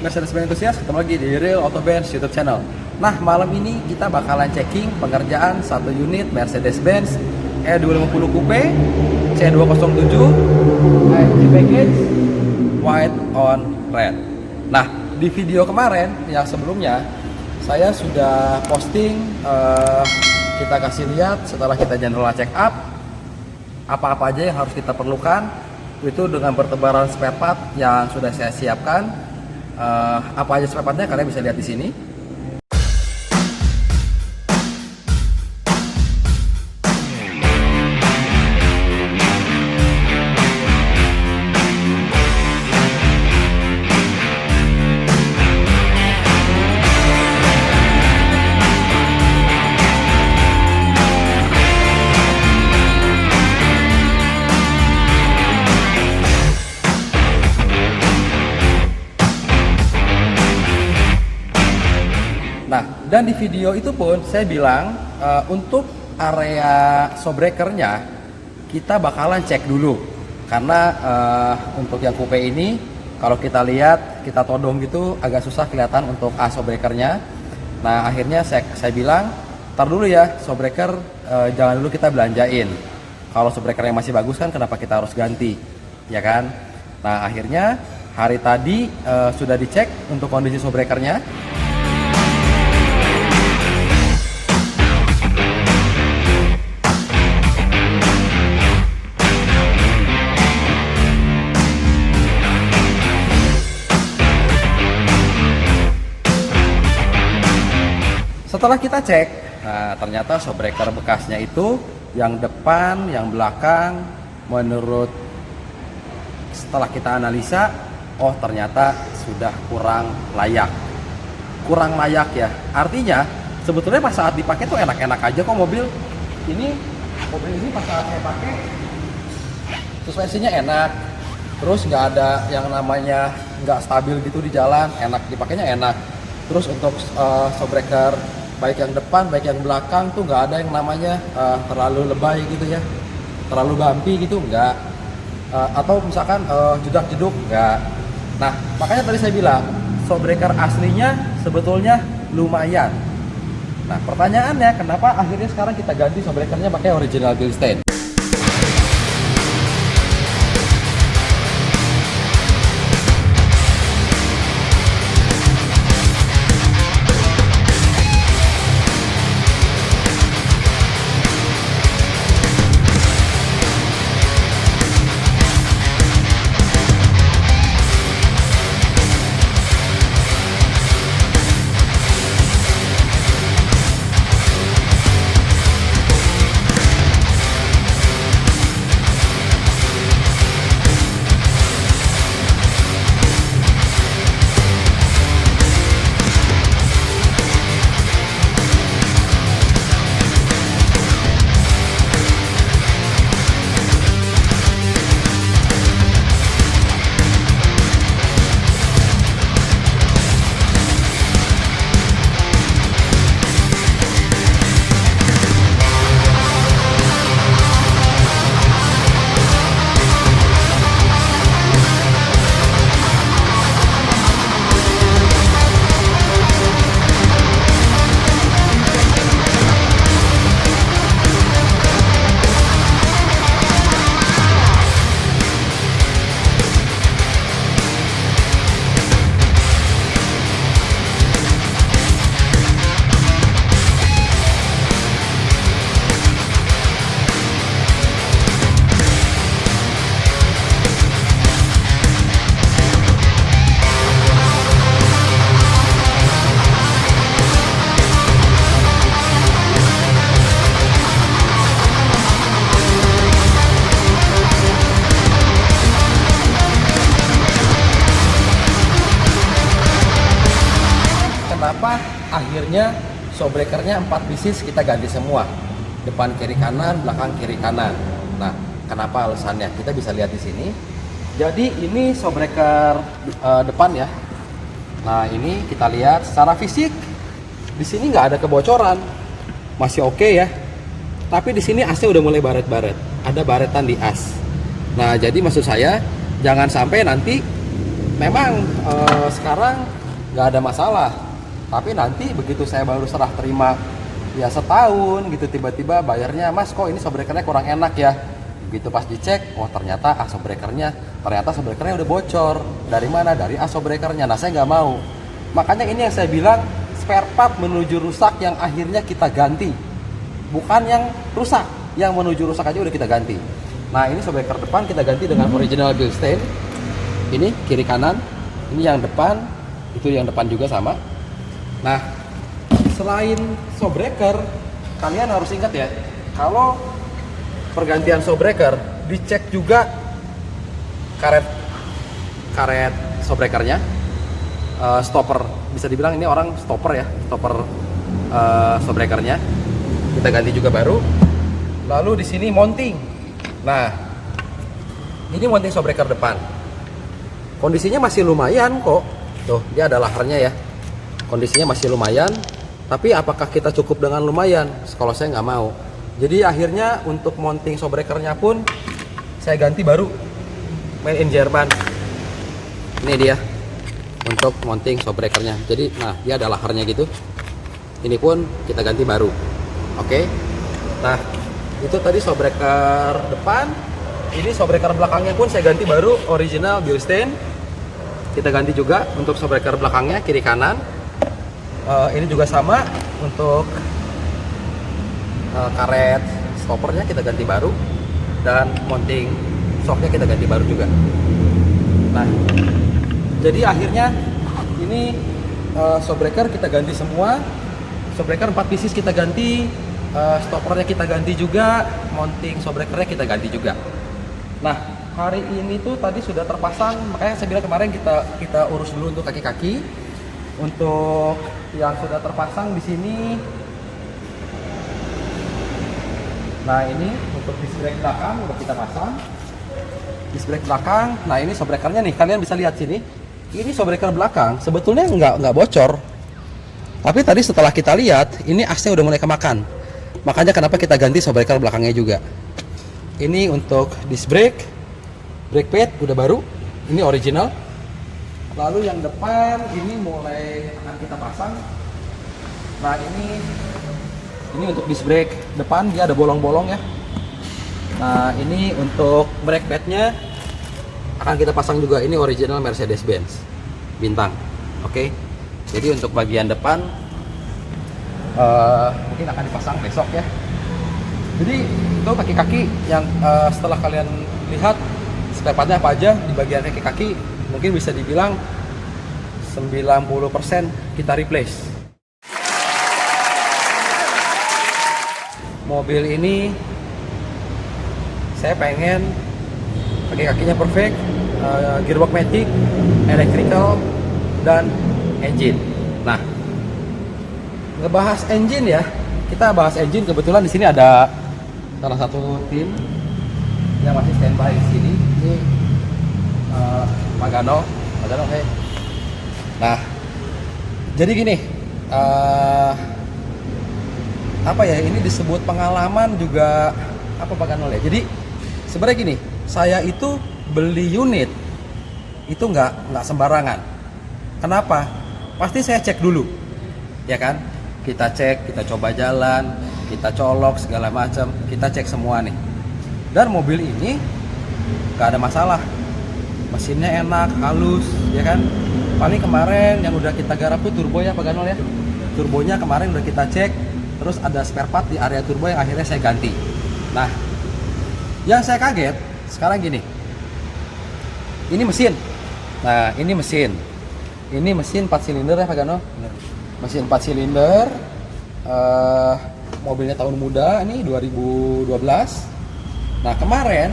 Mercedes-Benz enthusiast, ketemu lagi di Real Auto Benz YouTube channel. Nah, malam ini kita bakalan checking pengerjaan satu unit Mercedes-Benz E250 Coupe C207 AMG package white on red. Nah, di video kemarin yang sebelumnya saya sudah posting, kita kasih lihat setelah kita general check up apa-apa aja yang harus kita perlukan, itu dengan bertebaran spare part yang sudah saya siapkan. Apa aja spare partnya kalian bisa lihat di sini. Nah, dan di video itu pun saya bilang untuk area showbreakernya kita bakalan cek dulu, karena untuk yang coupe ini kalau kita lihat, kita todong gitu agak susah kelihatan untuk showbreakernya. Nah, akhirnya saya bilang tar dulu ya, showbreaker jangan dulu kita belanjain. Kalau showbreakernya masih bagus kan kenapa kita harus ganti, ya kan? Nah, akhirnya hari tadi sudah dicek untuk kondisi showbreakernya. Setelah kita cek, nah ternyata showbreaker bekasnya itu yang depan, yang belakang, menurut setelah kita analisa, oh ternyata sudah kurang layak. Kurang layak ya, artinya sebetulnya pas saat dipakai tuh enak-enak aja kok mobil. Mobil ini pas saat saya pakai suspensinya enak, terus nggak ada yang namanya nggak stabil gitu di jalan, enak dipakainya enak. Terus untuk showbreaker baik yang depan baik yang belakang tuh nggak ada yang namanya terlalu lebay gitu ya, terlalu bumpy gitu nggak, atau misalkan jedak-jeduk nggak. Nah, makanya tadi saya bilang showbreaker aslinya sebetulnya lumayan. Nah, pertanyaannya kenapa akhirnya sekarang kita ganti showbreakernya pakai original Bilstein. Kenapa akhirnya showbreakernya 4 pieces kita ganti semua, depan kiri kanan, belakang kiri kanan. Nah, kenapa alasannya kita bisa lihat di sini. Jadi ini showbreaker depan ya. Nah, ini kita lihat secara fisik di sini nggak ada kebocoran, masih oke ya. Tapi di sini asnya udah mulai baret-baret, ada baretan di as. Nah, jadi maksud saya jangan sampai nanti memang sekarang nggak ada masalah. Tapi nanti begitu saya baru serah terima ya setahun gitu, tiba-tiba bayarnya, Mas kok ini showbreakernya kurang enak ya. Begitu pas dicek, oh ternyata showbreakernya udah bocor. Dari mana? Dari showbreakernya. Nah, saya nggak mau. Makanya ini yang saya bilang, spare part menuju rusak yang akhirnya kita ganti, bukan yang rusak, yang menuju rusak aja udah kita ganti. Nah, ini showbreaker depan kita ganti dengan original Bilstein. Ini kiri kanan, ini yang depan, itu yang depan juga sama. Nah, selain showbreaker, kalian harus ingat ya, kalau pergantian showbreaker dicek juga karet showbreakernya, stopper, bisa dibilang ini orang stopper ya, stopper showbreakernya kita ganti juga baru. Lalu di sini mounting. Nah, ini mounting showbreaker depan. Kondisinya masih lumayan kok. Tuh, dia ada laharnya ya. Kondisinya masih lumayan. Tapi apakah kita cukup dengan lumayan? Kalau saya nggak mau. Jadi akhirnya untuk mounting showbreakernya pun saya ganti baru, made in Jerman. Ini dia untuk mounting showbreakernya. Jadi, nah dia ada laharnya gitu. Ini pun kita ganti baru. Oke. Nah, itu tadi showbreaker depan. Ini showbreaker belakangnya pun saya ganti baru, original Bilstein. Kita ganti juga untuk showbreaker belakangnya kiri kanan. Ini juga sama untuk karet stoppernya kita ganti baru, dan mounting shocknya kita ganti baru juga. Nah, jadi akhirnya ini showbreaker kita ganti semua. Showbreaker 4 pieces kita ganti, stoppernya kita ganti juga, mounting showbreakernya kita ganti juga. Nah, hari ini tuh tadi sudah terpasang, makanya saya bilang kemarin kita urus dulu untuk kaki-kaki. Untuk yang sudah terpasang di sini, nah ini untuk disc brake belakang udah kita pasang. Disc brake belakang, nah ini showbreakernya nih, kalian bisa lihat sini. Ini showbreaker belakang sebetulnya nggak bocor, tapi tadi setelah kita lihat ini asnya udah mulai kemakan. Makanya kenapa kita ganti showbreaker belakangnya juga. Ini untuk disc brake pad udah baru, ini original. Lalu yang depan ini mulai akan kita pasang. Nah, ini untuk disc brake depan, dia ada bolong-bolong ya. Nah, ini untuk brake padnya akan kita pasang juga, ini original Mercedes-Benz Bintang. Oke. Jadi untuk bagian depan mungkin akan dipasang besok ya. Jadi itu kaki-kaki yang setelah kalian lihat spare partnya apa aja di bagian kaki-kaki, mungkin bisa dibilang 90% kita replace. Mobil ini saya pengen kaki-kakinya perfect, gearbox matic, electrical, dan engine. Nah, ngebahas engine ya, kita bahas engine. Kebetulan di sini ada salah satu tim yang masih standby di sini. Ini Pak Gano, oke. Nah, jadi gini, apa ya? Ini disebut pengalaman juga apa Pak Gano ya? Jadi sebenarnya gini, saya itu beli unit itu nggak sembarangan. Kenapa? Pasti saya cek dulu, ya kan? Kita cek, kita coba jalan, kita colok segala macam, kita cek semua nih. Dan mobil ini nggak ada masalah, mesinnya enak, halus, ya kan? Paling kemarin yang udah kita garap tuh turbo ya Pak Ganol ya. Turbonya kemarin udah kita cek, terus ada spare part di area turbo yang akhirnya saya ganti. Nah, yang saya kaget sekarang gini, ini mesin. Nah, ini mesin. Ini mesin 4 silinder ya Pak Gano. Mesin 4 silinder. Mobilnya tahun muda, ini 2012. Nah, kemarin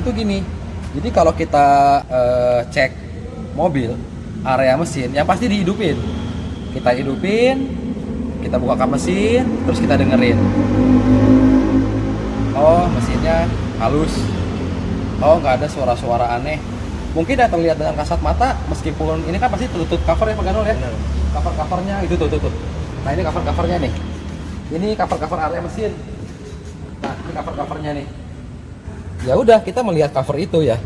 tuh gini. Jadi kalau kita cek mobil, area mesin, yang pasti dihidupin. Kita hidupin, kita bukakan mesin, terus kita dengerin. Oh, mesinnya halus. Oh, nggak ada suara-suara aneh. Mungkin udah terlihat dengan kasat mata, meskipun ini kan pasti tutup cover ya Pak Ganol ya. Cover-covernya itu tuh. Nah, ini cover-covernya nih. Ini cover-cover area mesin. Nah, ini cover-covernya nih. Ya udah, kita melihat cover itu ya.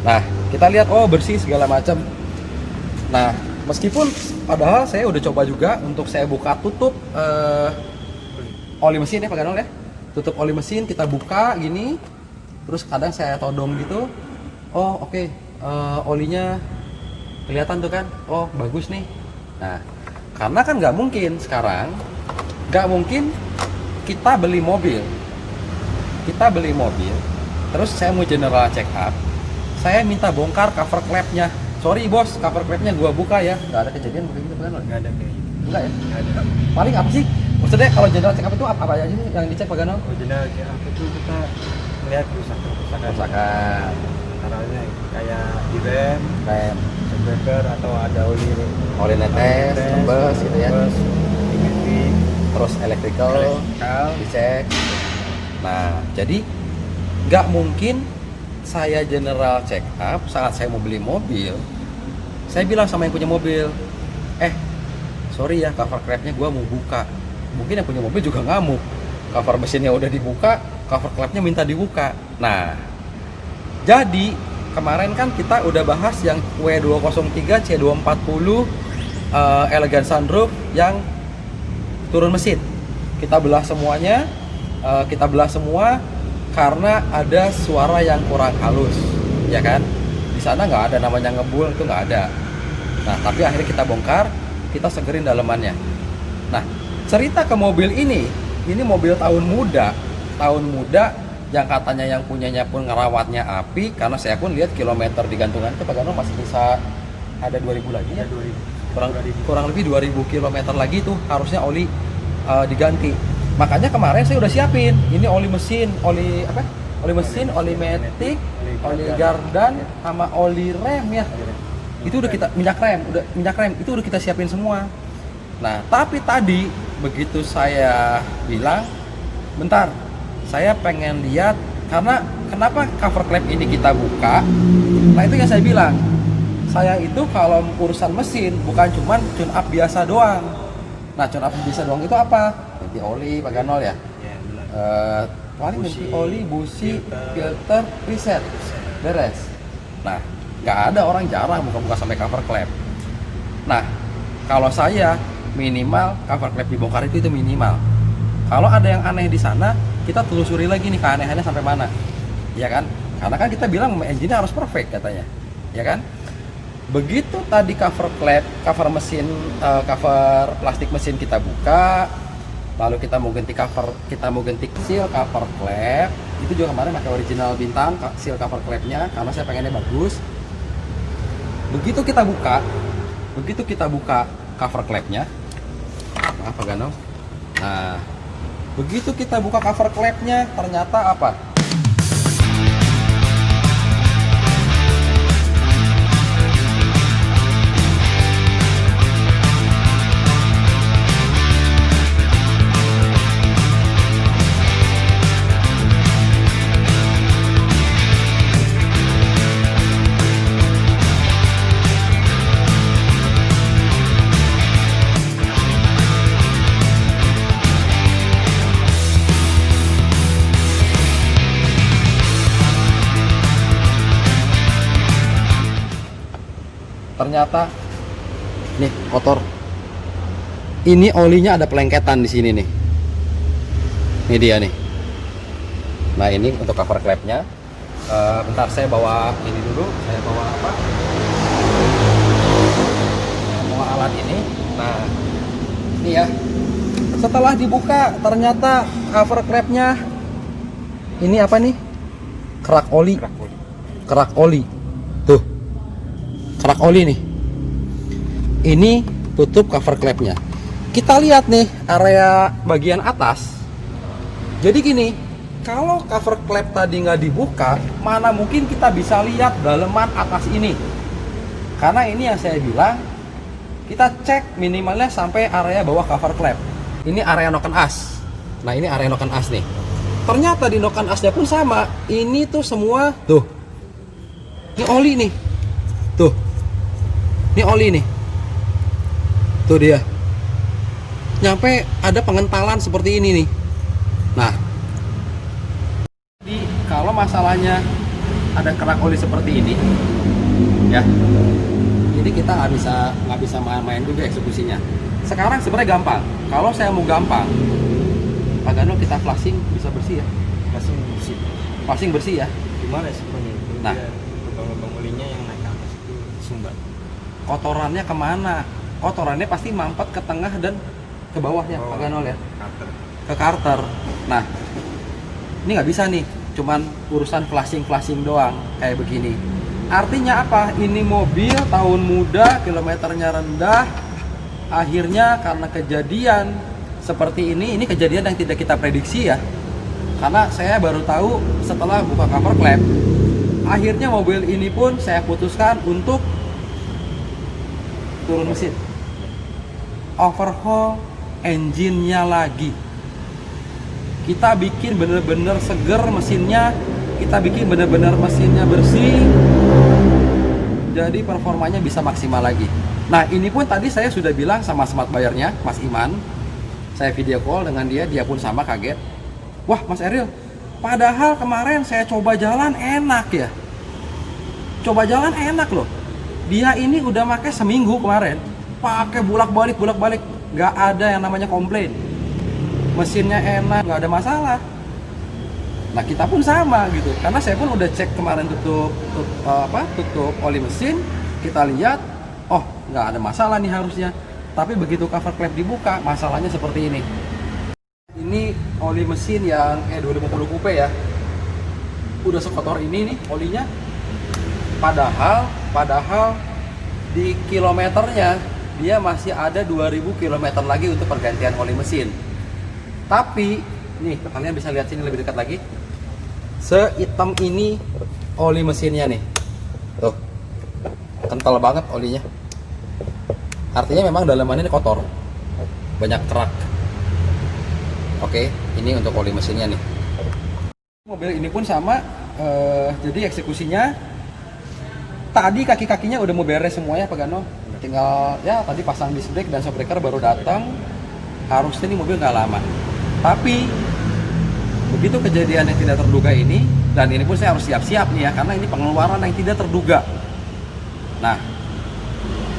Nah, kita lihat oh bersih segala macam. Nah, Meskipun padahal saya udah coba juga untuk saya buka tutup oli mesin ya Pak Ganol ya. Tutup oli mesin kita buka gini, terus kadang saya todong gitu. Oh oke, olinya kelihatan tuh kan. Oh bagus nih. Nah karena kan nggak mungkin sekarang, nggak mungkin kita beli mobil, terus saya mau general check up, saya minta bongkar cover clapnya. Sorry bos, cover clapnya gua buka ya. Nggak ada kejadian begitu kan? Nggak ada kayak gitu. Enggak ya? Nggak ada. Paling apa sih? Maksudnya kalau general check up itu apa aja sih yang dicek Pak Ganol? Oh, general check up itu kita melihat kerusakan. Antara lain kayak di rem, shockbreaker, atau ada oli netes, nembes gitu ya. Elektrik, Terus electrical dicek. Nah, jadi nggak mungkin saya general check up saat saya mau beli mobil. Saya bilang sama yang punya mobil, sorry ya, cover clapnya gua mau buka. Mungkin yang punya mobil juga ngamuk. Cover mesinnya udah dibuka, cover clapnya minta dibuka. Nah, jadi kemarin kan kita udah bahas yang W203 C240 Elegant Sunroof yang turun mesin. Kita belah semuanya, karena ada suara yang kurang halus, ya kan? Di sana nggak ada namanya ngebul, itu nggak ada. Nah, tapi akhirnya kita bongkar, kita segerin dalemannya. Nah, cerita ke mobil ini mobil tahun muda yang katanya yang punyanya pun ngerawatnya api, karena saya pun lihat kilometer di gantungan itu Pak Ganol masih bisa ada 2000 lagi ya. 2000. Kurang lebih 2000 km lagi tuh harusnya oli diganti. Makanya kemarin saya udah siapin ini oli mesin, oli matic, oli gardan, sama oli rem ya. Itu udah kita minyak rem itu udah kita siapin semua. Nah, tapi tadi begitu saya bilang, bentar, saya pengen lihat, karena kenapa cover clap ini kita buka. Nah, itu yang saya bilang, saya itu kalau urusan mesin bukan cuman tune up biasa doang. Nah, tune up biasa doang itu apa? Ganti oli Pak Ganol ya? Ya, benar. Paling ganti oli, busi, filter, reset, beres. Nah, nggak ada, orang jarang buka-buka sampai cover clap. Nah, kalau saya minimal cover clap dibongkar itu minimal. Kalau ada yang aneh di sana, kita telusuri lagi nih keanehannya sampai mana, ya kan? Karena kan kita bilang engine harus perfect katanya, ya kan? Begitu tadi cover clap, cover mesin, cover plastik mesin kita buka, lalu kita mau ganti seal cover clap. Itu juga kemarin pakai original Bintang seal cover clapnya, karena saya pengennya bagus. Begitu kita buka cover clapnya, apa Ganol? Nah, begitu kita buka cover clapnya, ternyata apa? Ternyata nih kotor. Ini olinya ada pelengketan di sini nih. Ini dia nih. Nah, ini untuk cover clapnya. Bentar, saya bawa ini dulu. Saya bawa apa? Saya bawa alat ini. Nah, ini ya. Setelah dibuka, ternyata cover clapnya ini apa nih? Kerak oli. Tuh. Kerak oli nih. Ini tutup cover clapnya. Kita lihat nih area bagian atas. Jadi gini, kalau cover clap tadi nggak dibuka, mana mungkin kita bisa lihat daleman atas ini. Karena ini yang saya bilang, kita cek minimalnya sampai area bawah cover clap. Ini area noken as. Nah, ini area noken as nih. Ternyata di noken asnya pun sama. Ini tuh semua tuh. Ini oli nih. Tuh. Ini oli nih. Tuh dia. Nyampe ada pengentalan seperti ini nih. Nah, jadi kalau masalahnya ada kerak oli seperti ini, ya, Jadi kita nggak bisa main-main juga eksekusinya. Sekarang sebenarnya gampang. Kalau saya mau gampang, Pak Gano, kita flashing bisa bersih ya? Langsung bersih. Flashing bersih ya? Gimana resikonya? Nah. Lubang-lubang olinya yang naik ke atas itu sumbat. Kotorannya kemana? Kotorannya pasti mampet ke tengah dan ke bawahnya, Pak Ganol ya? Karter. Ke karter. Nah, ini nggak bisa nih, cuman urusan flashing doang kayak begini. Artinya apa? Ini mobil tahun muda, kilometernya rendah, akhirnya karena kejadian seperti ini kejadian yang tidak kita prediksi ya. Karena saya baru tahu setelah buka cover klep, akhirnya mobil ini pun saya putuskan untuk turun mesin, overhaul engine-nya lagi. Kita bikin bener-bener seger mesinnya, kita bikin bener-bener mesinnya bersih, jadi performanya bisa maksimal lagi. Nah, ini pun tadi saya sudah bilang sama smart buyer-nya, Mas Iman. Saya video call dengan dia pun sama kaget. Wah, Mas Eril, padahal kemarin saya coba jalan enak ya. Coba jalan enak loh. Dia ini udah pakai seminggu kemarin, pakai bolak-balik, nggak ada yang namanya komplain. Mesinnya enak, nggak ada masalah. Nah, kita pun sama gitu, karena saya pun udah cek kemarin tutup oli mesin, kita lihat, oh nggak ada masalah nih harusnya. Tapi begitu cover klep dibuka, masalahnya seperti ini. Ini oli mesin yang 2050 coupe ya, udah sekotor ini nih olinya. Padahal di kilometernya dia masih ada 2000 km lagi untuk pergantian oli mesin. Tapi nih kalian bisa lihat sini lebih dekat lagi. Sehitam ini oli mesinnya nih. Tuh. Kental banget olinya. Artinya memang dalamannya ini kotor. Banyak kerak. Oke, ini untuk oli mesinnya nih. Mobil ini pun sama, jadi eksekusinya tadi kaki-kakinya udah mau beres semuanya Pak Gano. Tinggal ya tadi pasang disc brake dan shock breaker baru datang. Harusnya ini mobil nggak lama. Tapi begitu kejadian yang tidak terduga ini, dan ini pun saya harus siap-siap nih ya, karena ini pengeluaran yang tidak terduga. Nah,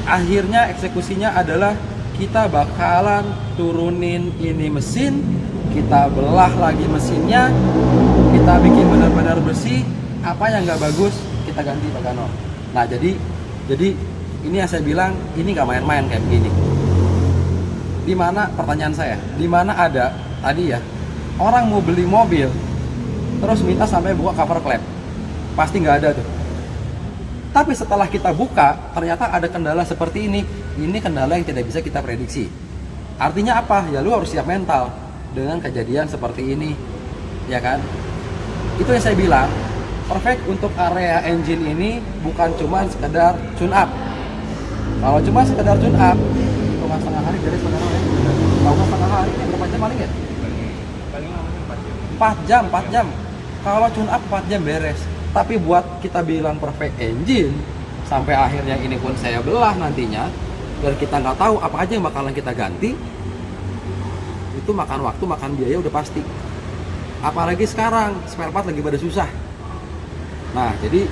akhirnya eksekusinya adalah kita bakalan turunin ini mesin, kita belah lagi mesinnya, kita bikin benar-benar bersih. Apa yang nggak bagus kita ganti Pak Gano. Nah, jadi ini yang saya bilang, ini nggak main-main kayak begini. Dimana pertanyaan saya, dimana ada tadi ya orang mau beli mobil terus minta sampai buka cover klep, pasti nggak ada tuh. Tapi setelah kita buka ternyata ada kendala seperti ini kendala yang tidak bisa kita prediksi. Artinya apa? Ya lu harus siap mental dengan kejadian seperti ini, ya kan? Itu yang saya bilang, perfect untuk area engine ini bukan cuma sekedar tune up. Kalau cuma sekedar tune up, hitungan setengah hari beres sekarang ya. Kalau setengah hari ini berapa jam paling ya? Paling lama 4 jam. 4 jam. Kalau tune up 4 jam beres. Tapi buat kita bilang perfect engine, sampai akhirnya ini pun saya belah nantinya, dan kita nggak tahu apa aja yang bakalan kita ganti, itu makan waktu, makan biaya udah pasti. Apalagi sekarang spare part lagi pada susah. Nah, jadi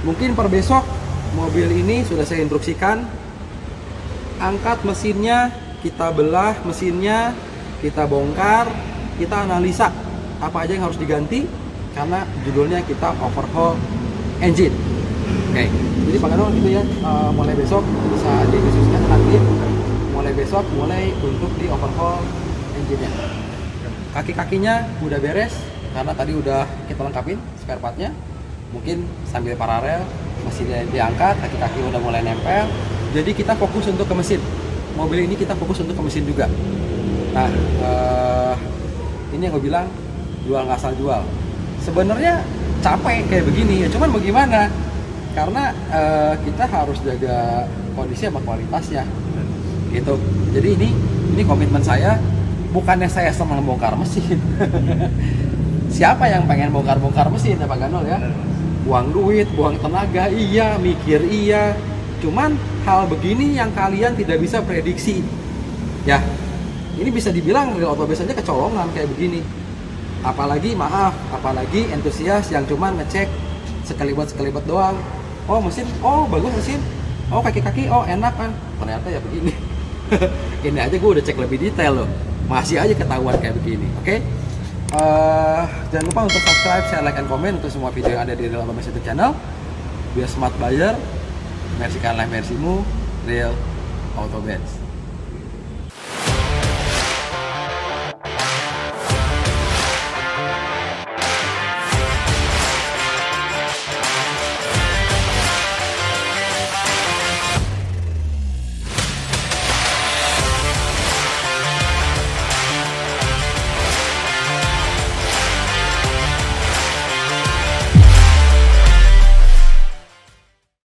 mungkin per besok mobil ini sudah saya instruksikan, angkat mesinnya, kita belah mesinnya, kita bongkar, kita analisa apa aja yang harus diganti, karena judulnya kita overhaul engine. Oke, jadi Pak Gano gitu ya, mulai besok bisa didiskusikan nanti, mulai besok mulai untuk di overhaul engine-nya. Kaki-kakinya udah beres, karena tadi udah kita lengkapin spare partnya. Mungkin sambil paralel masih diangkat, kaki-kaki udah mulai nempel. Jadi kita fokus untuk ke mesin. Mobil ini kita fokus untuk ke mesin juga. Nah, ini yang gue bilang, jual nggak asal jual. Sebenarnya capek kayak begini ya, cuman bagaimana? Karena kita harus jaga kondisi sama kualitasnya, gitu. Jadi ini komitmen saya. Bukannya saya senang bongkar mesin. Siapa yang pengen bongkar-bongkar mesin ya Pak Ganol ya? Buang duit, buang tenaga, iya, mikir iya. Cuman hal begini yang kalian tidak bisa prediksi. Ya, ini bisa dibilang real auto biasanya kecolongan kayak begini. Apalagi entusias yang cuman ngecek sekelibat doang. Oh mesin, oh bagus mesin. oh kaki-kaki oh enak kan, ternyata ya begini. Ini aja gue udah cek lebih detail loh, masih aja ketahuan kayak begini. Oke, jangan lupa untuk subscribe, share, like, and comment untuk semua video yang ada di Real Auto Benz YouTube channel. Biar smart buyer, mersikanlah mersimu, Real Auto Benz.